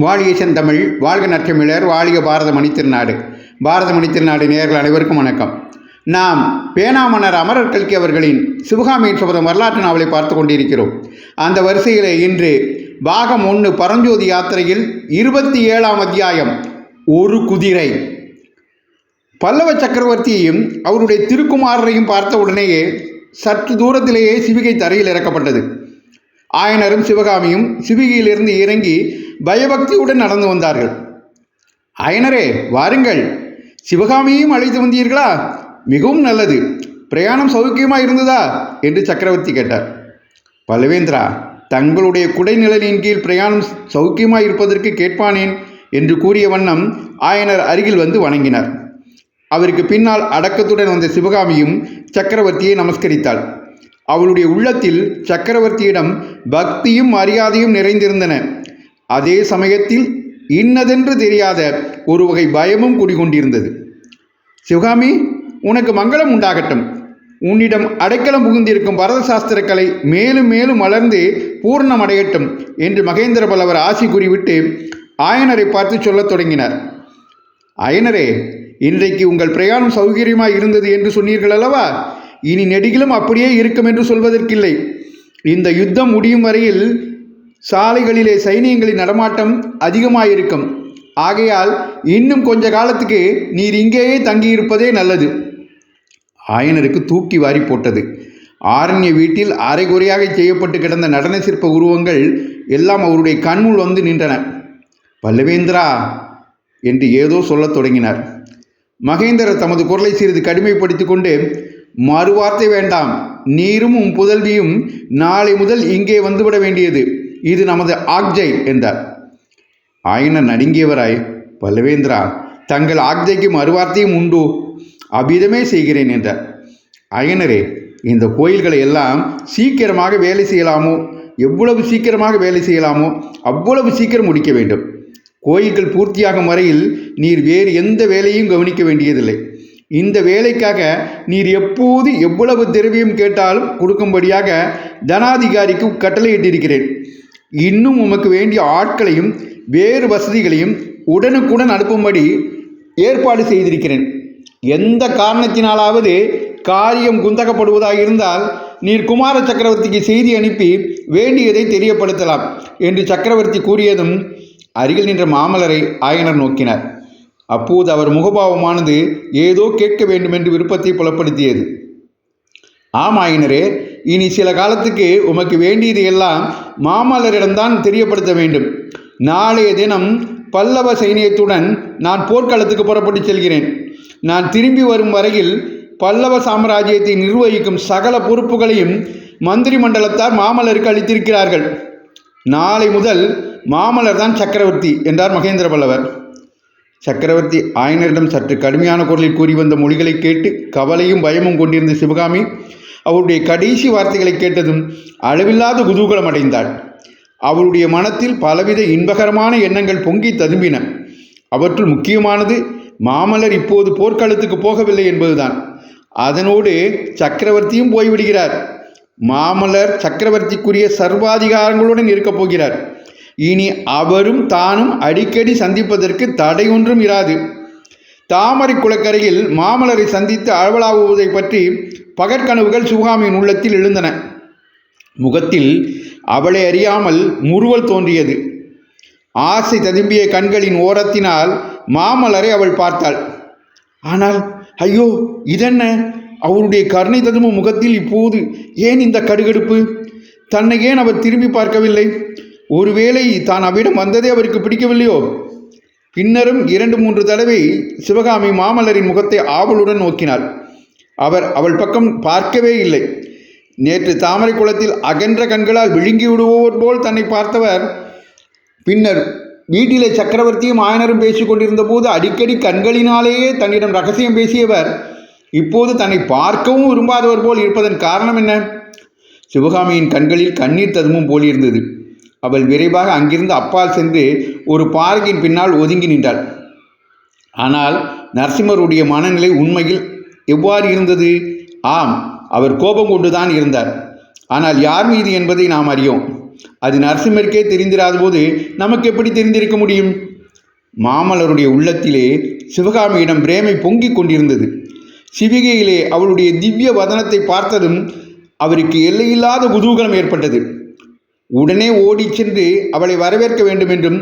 வாழிய செந்தமிழ், வாழ்க நற்றமிழர், வாழிய பாரத மணித்திருநாடு. பாரத மணித்திருநாடு நேயர்கள் அனைவருக்கும் வணக்கம். நாம் பேனாமன்னர் அமரர் கல்கி அவர்களின் சிவகாமியின் சபதம் வரலாற்று நாவலை பார்த்து கொண்டிருக்கிறோம். அந்த வரிசையில் இன்று பாகம் 1 பரஞ்சோதி யாத்திரையில் 27ஆம் அத்தியாயம் ஒரு குதிரை. பல்லவ சக்கரவர்த்தியையும் அவருடைய திருக்குமாரரையும் பார்த்த உடனேயே சற்று தூரத்திலேயே சிவிகை தரையில் இறக்கப்பட்டது. ஆயனரும் சிவகாமியும் சிவிகையிலிருந்து இறங்கி பயபக்தியுடன் நடந்து வந்தார்கள். ஆயனரே, வாருங்கள், சிவகாமியையும் அழைத்து வந்தீர்களா? மிகவும் நல்லது. பிரயாணம் சௌக்கியமாக இருந்ததா என்று சக்கரவர்த்தி கேட்டார். பல்லவேந்திரா, தங்களுடைய குடைநிழலின் கீழ் பிரயாணம் சௌக்கியமாக இருப்பதற்கு கேட்பானேன் என்று கூறிய வண்ணம் ஆயனர் அருகில் வந்து வணங்கினார். அவருக்கு பின்னால் அடக்கத்துடன் வந்த சிவகாமியும் சக்கரவர்த்தியை நமஸ்கரித்தாள். அவளுடைய உள்ளத்தில் சக்கரவர்த்தியிடம் பக்தியும் மரியாதையும் நிறைந்திருந்தன. அதே சமயத்தில் இன்னதென்று தெரியாத ஒரு வகை பயமும் குடிகொண்டிருந்தது. சிவகாமி, உனக்கு மங்களம் உண்டாகட்டும். உன்னிடம் அடைக்கலம் புகுந்திருக்கும் பரத சாஸ்திர கலை மேலும் மேலும் வளர்ந்து பூர்ணமடையட்டும் என்று மகேந்திர பல்லவர் ஆசி கூறிவிட்டு ஆயனரை பார்த்து சொல்லத் தொடங்கினார். ஆயனரே, இன்றைக்கு உங்கள் பிரயாணம் சௌகரியமாக இருந்தது என்று சொன்னீர்கள் அல்லவா? இனி நெடுகிலும் அப்படியே இருக்கும் என்று சொல்வதற்கில்லை. இந்த யுத்தம் முடியும் வரையில் சாலைகளிலே சைனியங்களின் நடமாட்டம் அதிகமாயிருக்கும். ஆகையால் இன்னும் கொஞ்ச காலத்துக்கு நீர் இங்கேயே தங்கியிருப்பதே நல்லது. ஆயனருக்கு தூக்கி வாரி போட்டது. ஆரண்ய வீட்டில் அரைகுறையாக செய்யப்பட்டு கிடந்த நடன சிற்ப உருவங்கள் எல்லாம் அவருடைய கண்முள் வந்து நின்றன. பல்லவேந்திரா என்று ஏதோ சொல்லத் தொடங்கினார். மகேந்திரர் தமது குரலை சிறிது கடுமைப்படுத்தி கொண்டு, மறுவார்த்தை வேண்டாம். நீரும் உன் புதல்வியும் நாளை முதல் இங்கே வந்துவிட வேண்டியது. இது நமது ஆக்ஜை என்றார். ஆயனர் நடுங்கியவராய், பல்லவேந்திரா, தங்கள் ஆக்ஜைக்கு மறுவார்த்தையும் உண்டு. அபிதமே செய்கிறேன் என்றார். ஆயனரே, இந்த கோயில்களை எல்லாம் சீக்கிரமாக வேலை செய்யலாமோ, எவ்வளவு சீக்கிரமாக வேலை செய்யலாமோ அவ்வளவு சீக்கிரம் முடிக்க வேண்டும். கோயில்கள் பூர்த்தியாகும் வரையில் நீர் வேறு எந்த வேலையும் கவனிக்க வேண்டியதில்லை. இந்த வேலைக்காக நீர் எப்போது எவ்வளவு திரவியம் கேட்டாலும் கொடுக்கும்படியாக தனாதிகாரிக்கு கட்டளையிட்டிருக்கிறேன். இன்னும் உமக்கு வேண்டிய ஆட்களையும் வேறு வசதிகளையும் உடனுக்குடன் அனுப்பும்படி ஏற்பாடு செய்திருக்கிறேன். எந்த காரணத்தினாலாவது காரியம் குந்தகப்படுவதாக இருந்தால் நீர் குமார சக்கரவர்த்திக்கு செய்தி அனுப்பி வேண்டியதை தெரியப்படுத்தலாம் என்று சக்கரவர்த்தி கூறியதும் அருகில் நின்ற மாமல்லரை ஆயனர் நோக்கினார். அப்போது அவர் முகபாவமானது ஏதோ கேட்க வேண்டும் என்று விருப்பத்தை புலப்படுத்தியது. ஆம் ஆயனரே, இனி சில காலத்துக்கு உமக்கு வேண்டியது எல்லாம் மாமல்லரிடம்தான் தெரியப்படுத்த வேண்டும். நாளைய தினம் பல்லவ சைனியத்துடன் நான் போர்க்களத்துக்கு புறப்பட்டு செல்கிறேன். நான் திரும்பி வரும் வரையில் பல்லவ சாம்ராஜ்யத்தை நிர்வகிக்கும் சகல பொறுப்புகளையும் மந்திரி மண்டலத்தார் மாமல்லருக்கு அளித்திருக்கிறார்கள். நாளை முதல் மாமல்லர் தான் சக்கரவர்த்தி என்றார் மகேந்திர பல்லவர். சக்கரவர்த்தி ஆயனரிடம் சற்று கடுமையான குரலில் கூறி வந்த மொழிகளை கேட்டு கவலையும் பயமும் கொண்டிருந்த சிவகாமி அவருடைய கடைசி வார்த்தைகளை கேட்டதும் அளவில்லாத குதூகலம் அடைந்தாள். அவளுடைய மனத்தில் பலவித இன்பகரமான எண்ணங்கள் பொங்கி ததும்பின. அவற்றுள் முக்கியமானது மாமல்லர் இப்போது போர்க்களத்துக்கு போகவில்லை என்பதுதான். அதனோடு சக்கரவர்த்தியும் போய்விடுகிறார். மாமல்லர் சக்கரவர்த்திக்குரிய சர்வாதிகாரங்களுடன் இருக்கப் போகிறார். இனி அவரும் தானும் அடிக்கடி சந்திப்பதற்கு தடை ஒன்றும் இராது. தாமரை குளக்கரையில் மாமல்லரை சந்தித்து அளவலாவுவதை பற்றி பகற்கனவுகள் சிவகாமியின் உள்ளத்தில் எழுந்தன. முகத்தில் அவளை அறியாமல் முறுவல் தோன்றியது. ஆசை ததும்பிய கண்களின் ஓரத்தினால் மாமல்லரை அவள் பார்த்தாள். ஆனால் ஐயோ, இதென்ன? அவருடைய கருணை ததும்பும் முகத்தில் இப்போது ஏன் இந்த கடுகடுப்பு? தன்னை ஏன் அவர் திரும்பி பார்க்கவில்லை? ஒருவேளை தான் அவ்விடம் வந்ததே அவருக்கு பிடிக்கவில்லையோ? பின்னரும் 2-3 தடவை சிவகாமி மாமல்லரின் முகத்தை ஆவலுடன் நோக்கினாள். அவர் அவள் பக்கம் பார்க்கவே இல்லை. நேற்று தாமரை குளத்தில் அகன்ற கண்களால் விழுங்கி விடுவோர் போல் தன்னை பார்த்தவர், பின்னர் வீட்டிலே சக்கரவர்த்தியும் ஆயனரும் பேசிக் கொண்டிருந்த போது அடிக்கடி கண்களினாலேயே தன்னிடம் ரகசியம் பேசியவர், இப்போது தன்னை பார்க்கவும் விரும்பாதவர் போல் இருப்பதன் காரணம் என்ன? சிவகாமியின் கண்களில் கண்ணீர் ததும்பும் போலிருந்தது. அவள் விரைவாக அங்கிருந்து அப்பால் சென்று ஒரு பாறையின் பின்னால் ஒதுங்கி நின்றாள். ஆனால் நரசிம்மருடைய மனநிலை உண்மையில் எவ்வாறு இருந்தது? ஆம், அவர் கோபம் கொண்டுதான் இருந்தார். ஆனால் யார் மீது என்பதை நாம் அறியோம். அது நரசிம்மருக்கே தெரிந்திராத போது நமக்கு எப்படி தெரிந்திருக்க முடியும்? மாமல்லருடைய உள்ளத்திலே சிவகாமியிடம் பிரேமை பொங்கிக் கொண்டிருந்தது. சிவிகையிலே அவளுடைய திவ்ய வதனத்தை பார்த்ததும் அவருக்கு எல்லையில்லாத குதூகலம் ஏற்பட்டது. உடனே ஓடிச் சென்று அவளை வரவேற்க வேண்டுமென்றும்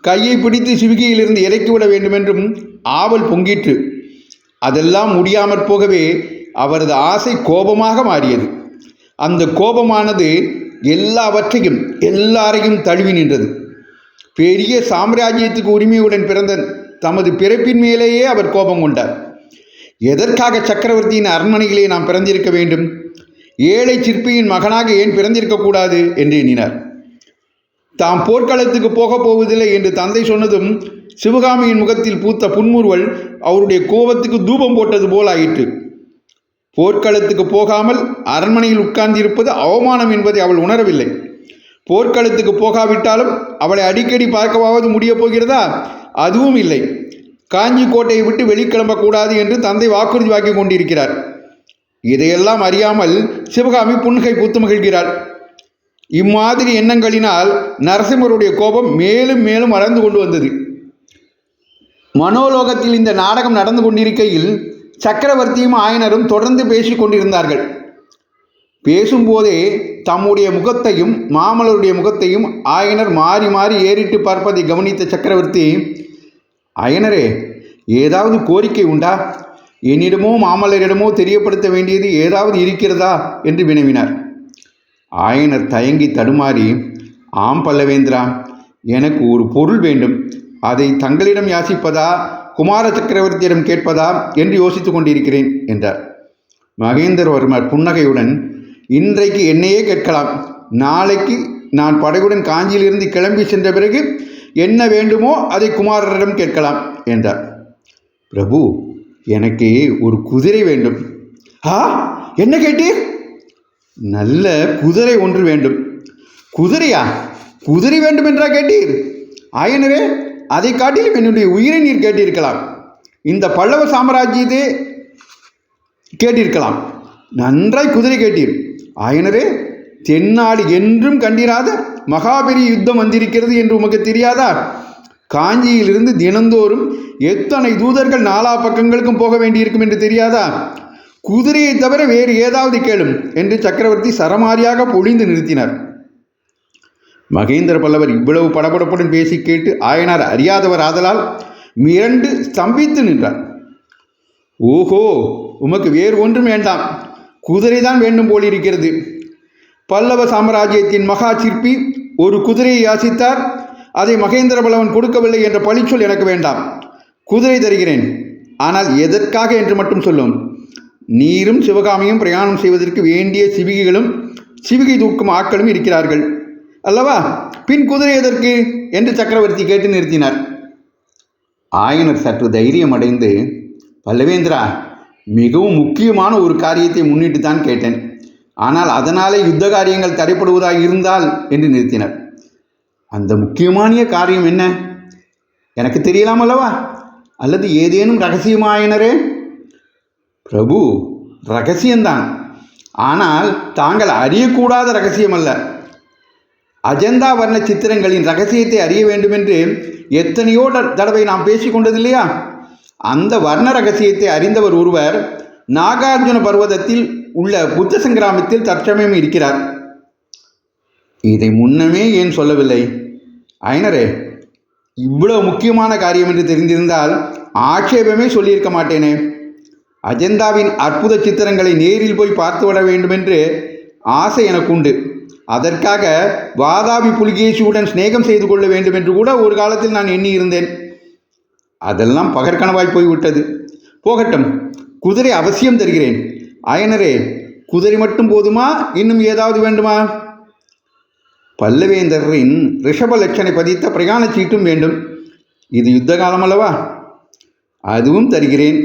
கையை பிடித்து சிவிகையிலிருந்து இறக்கிவிட வேண்டுமென்றும் ஆவல் பொங்கிற்று. அதெல்லாம் முடியாமற் போகவே அவரது ஆசை கோபமாக மாறியது. அந்த கோபமானது எல்லாவற்றையும் எல்லாரையும் தழுவி நின்றது. பெரிய சாம்ராஜ்யத்துக்கு உரிமையுடன் பிறந்த தமது பிறப்பின் மேலேயே அவர் கோபம் கொண்டார். எதற்காக சக்கரவர்த்தியின் அரண்மனையிலே நாம் பிறந்திருக்க வேண்டும்? ஏழை சிற்பியின் மகனாக ஏன் பிறந்திருக்கக்கூடாது என்று எண்ணினார். தாம் போர்க்களத்துக்கு போகப் போவதில்லை என்று தந்தை சொன்னதும் சிவகாமியின் முகத்தில் பூத்த புன்முறுவல் அவருடைய கோபத்துக்கு தூபம் போட்டது போல் ஆயிற்று. போர்க்களத்துக்கு போகாமல் அரண்மனையில் உட்கார்ந்திருப்பது அவமானம் என்பதை அவள் உணரவில்லை. போர்க்களத்துக்கு போகாவிட்டாலும் அவளை அடிக்கடி பார்க்கவாவது முடியப் போகிறதா? அதுவும் இல்லை. காஞ்சி கோட்டையை விட்டு வெளிக்கிளம்பக்கூடாது என்று தந்தை வாக்குறுதி வாங்கி கொண்டிருக்கிறார். இதையெல்லாம் அறியாமல் சிவகாமி புன்கை பூத்து மகிழ்கிறாள். இம்மாதிரி எண்ணங்களினால் நரசிம்மருடைய கோபம் மேலும் மேலும் வளர்ந்து கொண்டு வந்தது. மனோலோகத்தில் இந்த நாடகம் நடந்து கொண்டிருக்கையில் சக்கரவர்த்தியும் ஆயனரும் தொடர்ந்து பேசிக் கொண்டிருந்தார்கள். பேசும்போதே தம்முடைய முகத்தையும் மாமல்லருடைய முகத்தையும் ஆயனர் மாறி மாறி ஏறிட்டு பார்ப்பதை கவனித்த சக்கரவர்த்தி, ஆயனரே, ஏதாவது கோரிக்கை உண்டா? என்னிடமோ மாமல்லரிடமோ தெரியப்படுத்த வேண்டியது ஏதாவது இருக்கிறதா என்று வினவினார். ஆயனர் தயங்கி தடுமாறி, ஆம் பல்லவேந்திரா, எனக்கு ஒரு பொருள் வேண்டும். அதை தங்களிடம் யாசிப்பதா குமார சக்கரவர்த்தியிடம் கேட்பதா என்று யோசித்து கொண்டிருக்கிறேன் என்றார். மகேந்திரவர்மர் புன்னகையுடன், இன்றைக்கு என்னையே கேட்கலாம். நாளைக்கு நான் படையுடன் காஞ்சியிலிருந்து கிளம்பி சென்ற பிறகு என்ன வேண்டுமோ அதை குமாரரிடம் கேட்கலாம் என்றார். பிரபு, எனக்கு ஒரு குதிரை வேண்டும். ஆ, என்ன கேட்டீர்? நல்ல குதிரை ஒன்று வேண்டும். குதிரையா? குதிரை வேண்டும் என்றா கேட்டீர்? ஆயனரே, அதை காட்டிலும் என்னுடைய உயிரை நீர் கேட்டிருக்கலாம். இந்த பல்லவ சாம்ராஜ்யத்தை கேட்டிருக்கலாம். நன்றாய் குதிரை கேட்டீர். ஆயனரே, தென்னாடு என்றும் கண்டிராத மகாபெரிய யுத்தம் வந்திருக்கிறது என்று உமக்கு தெரியாதா? காஞ்சியிலிருந்து தினந்தோறும் எத்தனை தூதர்கள் நாலா பக்கங்களுக்கும் போக வேண்டியிருக்கும் என்று தெரியாதா? குதிரையை தவிர வேறு ஏதாவது கேளும் என்று சக்கரவர்த்தி சரமாரியாக பொழிந்து நிறுத்தினார். மகேந்திர பல்லவர் இவ்வளவு படபடப்புடன் பேசி கேட்டு ஆயனார் அறியாதவர் ஆதலால் மிரண்டு ஸ்தம்பித்து நின்றார். ஓஹோ, உமக்கு வேறு ஒன்றும் வேண்டாம், குதிரைதான் வேண்டும் போலிருக்கிறது. பல்லவ சாம்ராஜ்யத்தின் மகா சிற்பி ஒரு குதிரையை யாசித்தார். அதை மகேந்திர பல்லவன் கொடுக்கவில்லை என்ற பழிச்சொல் எனக்கு வேண்டாம். குதிரை தருகிறேன், ஆனால் எதற்காக என்று மட்டும் சொல்லும். நீரும் சிவகாமியும் பிரயாணம் செய்வதற்கு வேண்டிய சிவிகைகளும் சிவிகை தூக்கும் ஆட்களும் இருக்கிறார்கள் அல்லவா? பின் குதிரை எதற்கு என்று சக்கரவர்த்தி கேட்டு நிறுத்தினார். ஆயனர் சற்று தைரியம் அடைந்து, பல்லவேந்திரா, மிகவும் முக்கியமான ஒரு காரியத்தை முன்னிட்டு தான் கேட்டேன். ஆனால் அதனாலே யுத்த காரியங்கள் தடைப்படுவதாக இருந்தால் என்று நிறுத்தினார். அந்த முக்கியமான காரியம் என்ன? எனக்கு தெரியலாம் அல்லவா? அல்லது ஏதேனும் ரகசியமாயனரே? பிரபு, ரகசியம்தான். ஆனால் தாங்கள் அறியக்கூடாத ரகசியம் அல்ல. அஜந்தா வர்ண சித்திரங்களின் ரகசியத்தை அறிய வேண்டுமென்று எத்தனையோ தடவை நாம் பேசிக்கொண்டதில்லையா? அந்த வர்ண ரகசியத்தை அறிந்தவர் ஒருவர் நாகார்ஜுன பர்வதத்தில் உள்ள புத்த சங்கிராமத்தில் தற்சமயம் இருக்கிறார். இதை முன்னமே ஏன் சொல்லவில்லை? ஆயனரே, இவ்வளவு முக்கியமான காரியம் என்று தெரிந்திருந்தால் ஆட்சேபமே சொல்லியிருக்க மாட்டேனே. அஜந்தாவின் அற்புத சித்திரங்களை நேரில் போய் பார்த்து விட வேண்டுமென்று ஆசை எனக்கு உண்டு. அதற்காக வாதாபி புலிகேசியுடன் சிநேகம் செய்து கொள்ள வேண்டும் என்று கூட ஒரு காலத்தில் நான் எண்ணியிருந்தேன். அதெல்லாம் பகற்கனவாய் போய்விட்டது. போகட்டும், குதிரை அவசியம் தருகிறேன். ஆயனரே, குதிரை மட்டும் போதுமா? இன்னும் ஏதாவது வேண்டுமா? பல்லவேந்தரின் ரிஷப லட்சணை பதித்த பிரயாண சீட்டும் வேண்டும். இது யுத்த காலம் அல்லவா? அதுவும் தருகிறேன்.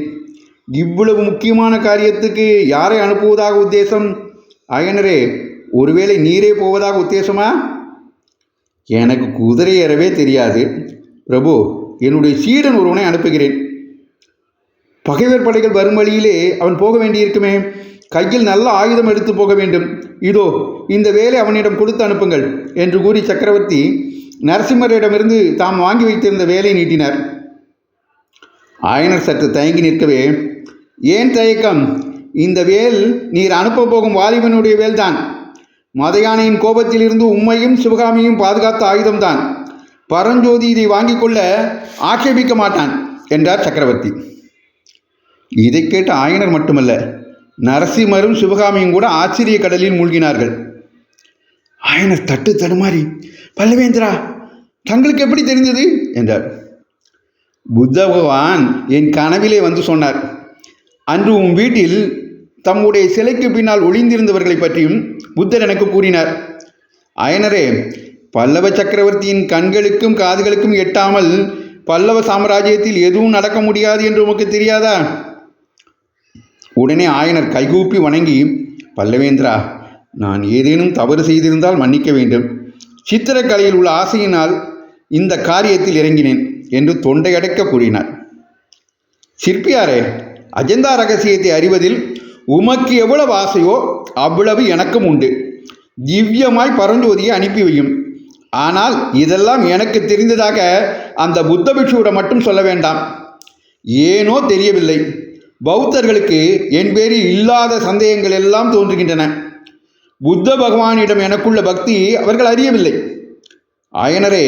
இவ்வளவு முக்கியமான காரியத்துக்கு யாரை அனுப்புவதாக உத்தேசம்? ஆயனரே, ஒருவேளை நீரே போவதாக உத்தேசமா? எனக்கு குதிரை ஏறவே தெரியாது பிரபு. என்னுடைய சீடன் ஒருவனை அனுப்புகிறேன். பகைவர் படைகள் வரும் வழியிலே அவன் போக வேண்டியிருக்குமே. கையில் நல்ல ஆயுதம் எடுத்து போக வேண்டும். இதோ இந்த வேலை அவனிடம் கொடுத்து அனுப்புங்கள் என்று கூறி சக்கரவர்த்தி நரசிம்மரிடமிருந்து தாம் வாங்கி வைத்திருந்த வேலை நீட்டினார். ஆயனர் சற்று தயங்கி நிற்கவே, ஏன் தயக்கம்? இந்த வேல் நீர் அனுப்ப போகும் வாலிபனுடைய வேல்தான். மதயானையின் கோபத்திலிருந்து உம்மையும் சிவகாமியும் பாதுகாத்த ஆயுதம்தான். பரஞ்சோதி இதை வாங்கிக் கொள்ள ஆட்சேபிக்க மாட்டான் என்றார் சக்கரவர்த்தி. இதை கேட்ட ஆயனர் மட்டுமல்ல, நரசிம்மரும் சிவகாமியும் கூட ஆச்சரிய கடலில் மூழ்கினார்கள். ஆயனர் தட்டு தடுமாறி, பல்லவேந்திரா, தங்களுக்கு எப்படி தெரிந்தது என்றார். புத்த பகவான் என் கனவிலே வந்து சொன்னார். அன்று உன் வீட்டில் தம்முடைய சிலைக்கு பின்னால் ஒளிந்திருந்தவர்களை பற்றியும் புத்தர் எனக்கு கூறினார். ஆயனரே, பல்லவ சக்கரவர்த்தியின் கண்களுக்கும் காதுகளுக்கும் எட்டாமல் பல்லவ சாம்ராஜ்யத்தில் எதுவும் நடக்க முடியாது என்று உமக்கு தெரியாதா? உடனே ஆயனர் கைகூப்பி வணங்கி, பல்லவேந்திரா, நான் ஏதேனும் தவறு செய்திருந்தால் மன்னிக்க வேண்டும். சித்திரக்கலையில் உள்ள ஆசையினால் இந்த காரியத்தில் இறங்கினேன் என்று தொண்டையடைக்க கூறினார். சிற்பியாரே, அஜந்தா ரகசியத்தை அறிவதில் உமக்கு எவ்வளவு ஆசையோ அவ்வளவு எனக்கும் உண்டு. திவ்யமாய் பரஞ்சோதியை அனுப்பி வையும். ஆனால் இதெல்லாம் எனக்கு தெரிந்ததாக அந்த புத்த பிக்ஷுவிடம் மட்டும் சொல்ல வேண்டாம். ஏனோ தெரியவில்லை, பௌத்தர்களுக்கு என் பேரில் இல்லாத சந்தேகங்கள் எல்லாம் தோன்றுகின்றன. புத்த பகவானிடம் எனக்குள்ள பக்தி அவர்கள் அறியவில்லை. ஆயனரே,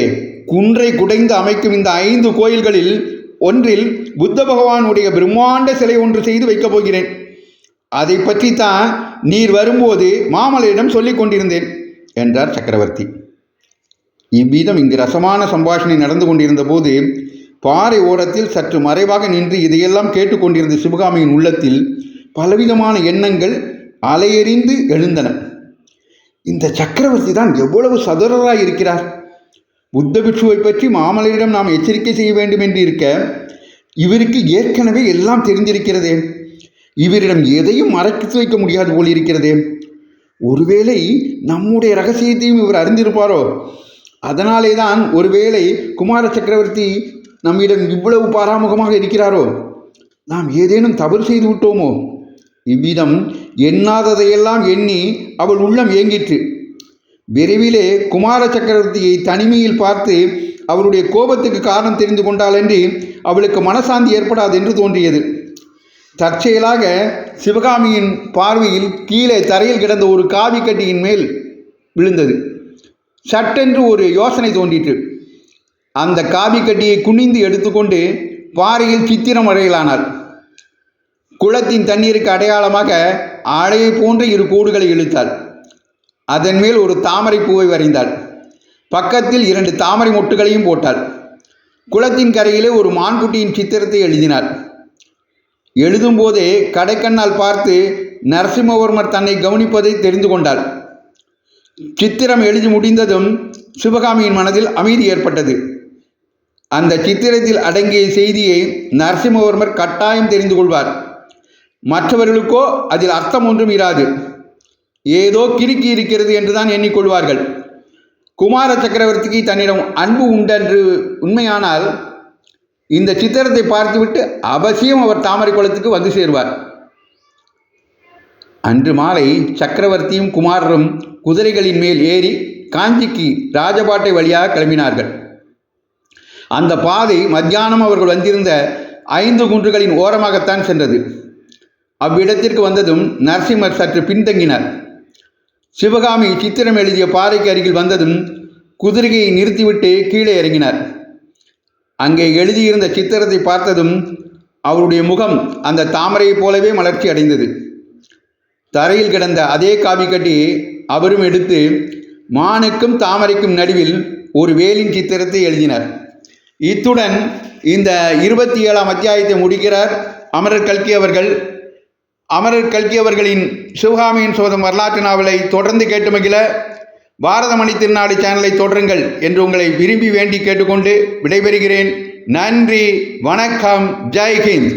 குன்றை குடைந்து அமைக்கும் இந்த 5 கோயில்களில் ஒன்றில் புத்த பகவானுடைய பிரம்மாண்ட சிலை ஒன்று செய்து வைக்கப் போகிறேன். அதை பற்றித்தான் நீர் வரும்போது மாமல்லரிடம் சொல்லிக் கொண்டிருந்தேன் என்றார் சக்கரவர்த்தி. இவ்விதம் இங்கு ரசமான சம்பாஷணை நடந்து கொண்டிருந்த போது பாறை ஓரத்தில் சற்று மறைவாக நின்று இதையெல்லாம் கேட்டுக்கொண்டிருந்த சிவகாமியின் உள்ளத்தில் பலவிதமான எண்ணங்கள் அலையெறிந்து எழுந்தன. இந்த சக்கரவர்த்தி தான் எவ்வளவு சதுரராய் இருக்கிறார். புத்த பிக்ஷுவை பற்றி மாமல்லரிடம் நாம் எச்சரிக்கை செய்ய வேண்டும் என்று இருக்க, இவருக்கு ஏற்கனவே எல்லாம் தெரிந்திருக்கிறதே. இவரிடம் எதையும் மறைத்து வைக்க முடியாது போலிருக்கிறதே. ஒருவேளை நம்முடைய ரகசியத்தையும் இவர் அறிந்திருப்பாரோ? அதனாலே தான் ஒருவேளை குமார சக்கரவர்த்தி நம்மிடம் இவ்வளவு பாராமுகமாக இருக்கிறாரோ? நாம் ஏதேனும் தவறு செய்து விட்டோமோ? இவ்விதம் எண்ணாததையெல்லாம் எண்ணி அவள் உள்ளம் ஏங்கிற்று. விரைவிலே குமார சக்கரவர்த்தியை தனிமையில் பார்த்து அவருடைய கோபத்துக்கு காரணம் தெரிந்து கொண்டாலன்றி அவளுக்கு மனசாந்தி ஏற்படாது என்று தோன்றியது. தற்செயலாக சிவகாமியின் பார்வையில் கீழே தரையில் கிடந்த ஒரு காவி கட்டியின் மேல் விழுந்தது. சட்டென்று ஒரு யோசனை தோன்றிற்று. அந்த காவி கட்டியை குனிந்து எடுத்துக்கொண்டு பாறையில் சித்திரம் வரையலானாள். குளத்தின் தண்ணீருக்கு அடையாளமாக ஆடையை போன்ற 2 கோடுகளை இழுத்தாள். அதன் மேல் ஒரு தாமரை பூவை வரைந்தாள். பக்கத்தில் 2 தாமரை மொட்டுகளையும் போட்டாள். குளத்தின் கரையிலே ஒரு மான்குட்டியின் சித்திரத்தை எழுதினாள். எழுதும்போதே கடைக்கண்ணால் பார்த்து நரசிம்மவர்மர் தன்னை கவனிப்பதை தெரிந்து கொண்டாள். சித்திரம் எழுதி முடிந்ததும் சிவகாமியின் மனதில் அமைதி ஏற்பட்டது. அந்த சித்திரத்தில் அடங்கிய செய்தியை நரசிம்மவர்மர் கட்டாயம் தெரிந்து கொள்வார். மற்றவர்களுக்கோ அதில் அர்த்தம் ஒன்றும் இராது. ஏதோ கிறுக்கி இருக்கிறது என்றுதான் எண்ணிக்கொள்வார்கள். குமார சக்கரவர்த்திக்கு தன்னிடம் அன்பு உண்டென்று உண்மையானால் இந்த சித்திரத்தை பார்த்துவிட்டு அவசியம் அவர் தாமரை குளத்துக்கு வந்து சேருவார். அன்று மாலை சக்கரவர்த்தியும் குமாரரும் குதிரைகளின் மேல் ஏறி காஞ்சிக்கு ராஜபாட்டை வழியாக கிளம்பினார்கள். அந்த பாதை மத்தியானம் அவர்கள் வந்திருந்த 5 குன்றுகளின் ஓரமாகத்தான் சென்றது. அவ்விடத்திற்கு வந்ததும் நரசிம்மர் சற்று பின்தங்கினார். சிவகாமி சித்திரம் எழுதிய பாறைக்கு அருகில் வந்ததும் குதிரையை நிறுத்திவிட்டு கீழே இறங்கினார். அங்கே எழுதியிருந்த சித்திரத்தை பார்த்ததும் அவருடைய முகம் அந்த தாமரையைப் போலவே மலர்ச்சி அடைந்தது. தரையில் கிடந்த அதே காவி கட்டி அவரும் எடுத்து மானுக்கும் தாமரைக்கும் நடுவில் ஒரு வேலின் சித்திரத்தை எழுதினார். இத்துடன் இந்த 27ஆம் அத்தியாயத்தை முடிக்கிறார் அமரர் கல்கி அவர்கள். அமரர் கல்கி அவர்களின் சிவகாமியின் சபதம் வரலாற்று நாவலை தொடர்ந்து கேட்டு மகிழ பாரதமணி திருநாடு சேனலை தொடருங்கள் என்று உங்களை விரும்பி வேண்டி கேட்டுக்கொண்டு விடைபெறுகிறேன். நன்றி, வணக்கம், ஜெய் ஹிந்த்.